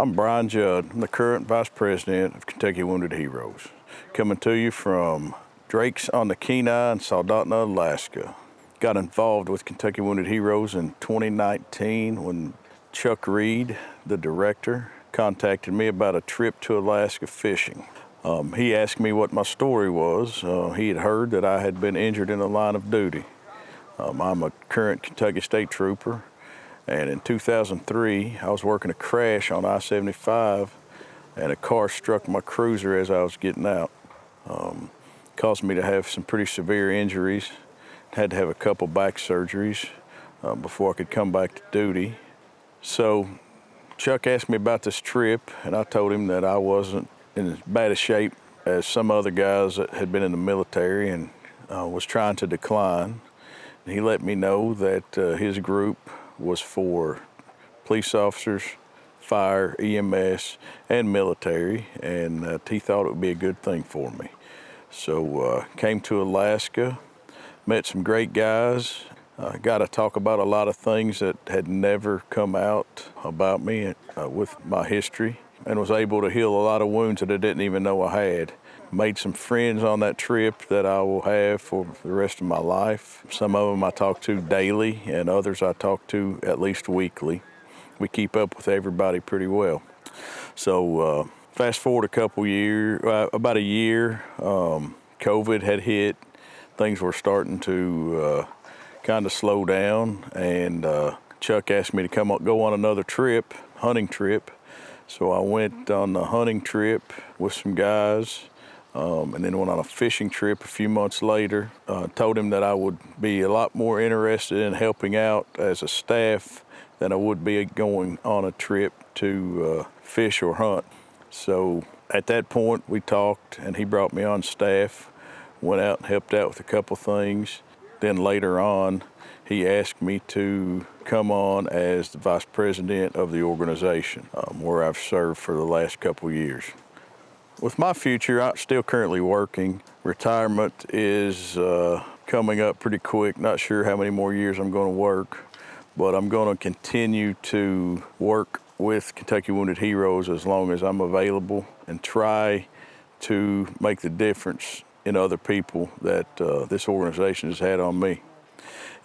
I'm Bryan Judd. I'm the current Vice President of Kentucky Wounded Heroes. Coming to you from Drake's on the Kenai in Soldotna, Alaska. Got involved with Kentucky Wounded Heroes in 2019 when Chuck Reed, the director, contacted me about a trip to Alaska fishing. He asked me what my story was. He had heard that I had been injured in the line of duty. I'm a current Kentucky State Trooper. And in 2003, I was working a crash on I-75, and a car struck my cruiser as I was getting out. Caused me to have some pretty severe injuries. Had to have a couple back surgeries before I could come back to duty. So Chuck asked me about this trip, and I told him that I wasn't in as bad a shape as some other guys that had been in the military and was trying to decline. And he let me know that his group was for police officers, fire, EMS, and military, and he thought it would be a good thing for me. So came to Alaska, met some great guys, got to talk about a lot of things that had never come out about me with my history, and was able to heal a lot of wounds that I didn't even know I had. Made some friends on that trip that I will have for the rest of my life. Some of them I talk to daily, and others I talk to at least weekly. We keep up with everybody pretty well. So fast forward a couple years, about a year, COVID had hit. Things were starting to kind of slow down, and Chuck asked me to go on another trip, hunting trip. So I went on a hunting trip with some guys. And then went on a fishing trip a few months later. Told him that I would be a lot more interested in helping out as a staff than I would be going on a trip to fish or hunt. So at that point we talked, and he brought me on staff, went out and helped out with a couple things. Then later on he asked me to come on as the vice president of the organization, where I've served for the last couple years. With my future, I'm still currently working. Retirement is coming up pretty quick. Not sure how many more years I'm going to work, but I'm going to continue to work with Kentucky Wounded Heroes as long as I'm available, and try to make the difference in other people that this organization has had on me.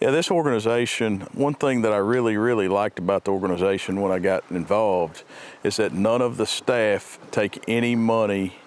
Yeah, this organization, one thing that I really liked about the organization when I got involved is that none of the staff take any money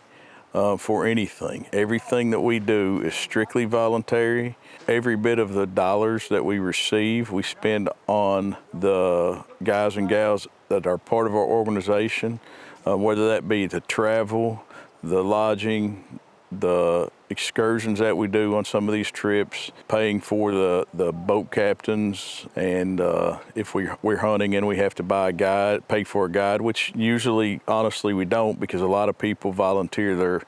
for anything. Everything that we do is strictly voluntary. Every bit of the dollars that we receive, we spend on the guys and gals that are part of our organization, whether that be the travel, the lodging, the excursions that we do on some of these trips, paying for the boat captains, and if we're hunting and we have to buy a guide, pay for a guide, which usually, honestly, we don't, because a lot of people volunteer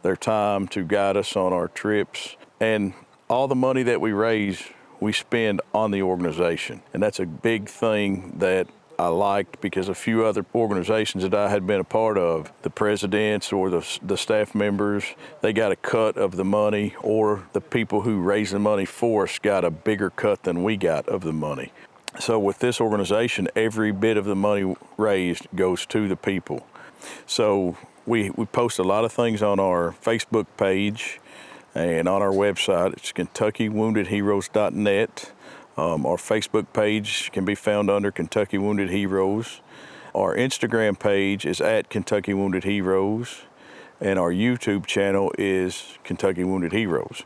their time to guide us on our trips. And all the money that we raise, we spend on the organization. And that's a big thing that I liked, because a few other organizations that I had been a part of, the presidents or the staff members, they got a cut of the money, or the people who raised the money for us got a bigger cut than we got of the money. So with this organization, every bit of the money raised goes to the people. So we post a lot of things on our Facebook page and on our website. It's KentuckyWoundedHeroes.net. Our Facebook page can be found under Kentucky Wounded Heroes. Our Instagram page is at Kentucky Wounded Heroes, and our YouTube channel is Kentucky Wounded Heroes.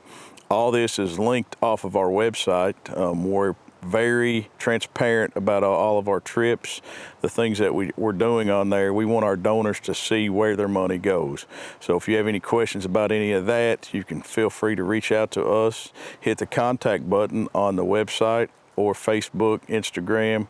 All this is linked off of our website. We're very transparent about all of our trips, the things that we're doing on there. We want our donors to see where their money goes. So if you have any questions about any of that, you can feel free to reach out to us. Hit the contact button on the website, or Facebook, Instagram,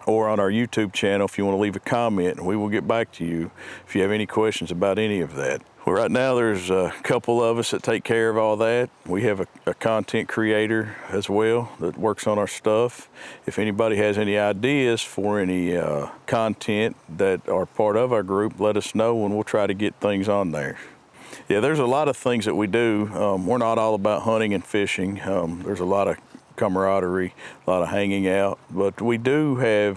or on our YouTube channel if you want to leave a comment, and we will get back to you if you have any questions about any of that. Well, right now there's a couple of us that take care of all that. We have a content creator as well that works on our stuff. If anybody has any ideas for any content that are part of our group, let us know, and we'll try to get things on there. Yeah, there's a lot of things that we do. We're not all about hunting and fishing. There's a lot of camaraderie, a lot of hanging out. But we do have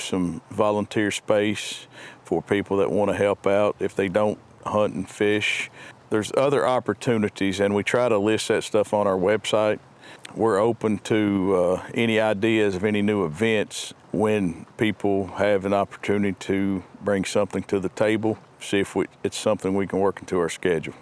some volunteer space for people that want to help out if they don't hunt and fish. There's other opportunities, and we try to list that stuff on our website. We're open to any ideas of any new events when people have an opportunity to bring something to the table, see if it's something we can work into our schedule.